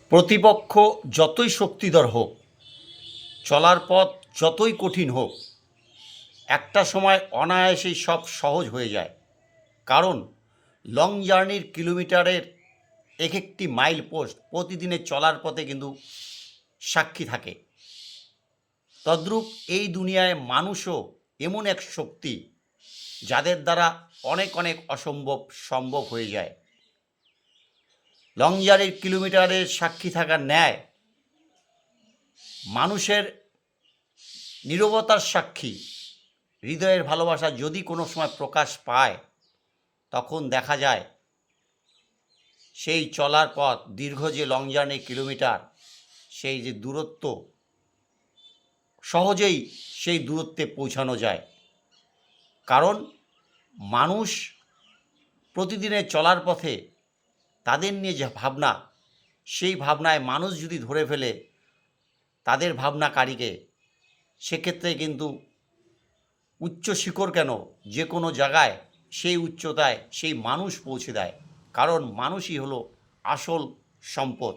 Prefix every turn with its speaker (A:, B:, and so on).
A: প্রতিপক্ষ যতই শক্তিধর হোক, চলার পথ যতই কঠিন হোক, একটা সময় অনায়াসেই সব সহজ হয়ে যায়। কারণ লং জার্নির কিলোমিটারের এক একটি মাইল পোস্ট প্রতিদিনের চলার পথে কিন্তু সাক্ষী থাকে। তদ্রূপ এই দুনিয়ায় মানুষও এমন এক শক্তি যাদের দ্বারা অনেক অনেক অসম্ভব সম্ভব হয়ে যায়। লং জার্নির কিলোমিটারের সাক্ষী থাকার ন্যায় মানুষের নীরবতার সাক্ষী হৃদয়ের ভালোবাসা যদি কোনো সময় প্রকাশ পায়, তখন দেখা যায় সেই চলার পথ, দীর্ঘ যে লং জার্নি কিলোমিটার, সেই যে দূরত্ব, সহজেই সেই দূরত্বে পৌঁছানো যায়। কারণ মানুষ প্রতিদিনের চলার পথে তাদের নিয়ে যে ভাবনা, সেই ভাবনায় মানুষ যদি ধরে ফেলে তাদের ভাবনাকারীকে, সেক্ষেত্রে কিন্তু উচ্চ শিখর কেন, যে কোনো জায়গায় সেই উচ্চতায় সেই মানুষ পৌঁছে দেয়। কারণ মানুষই হলো আসল সম্পদ।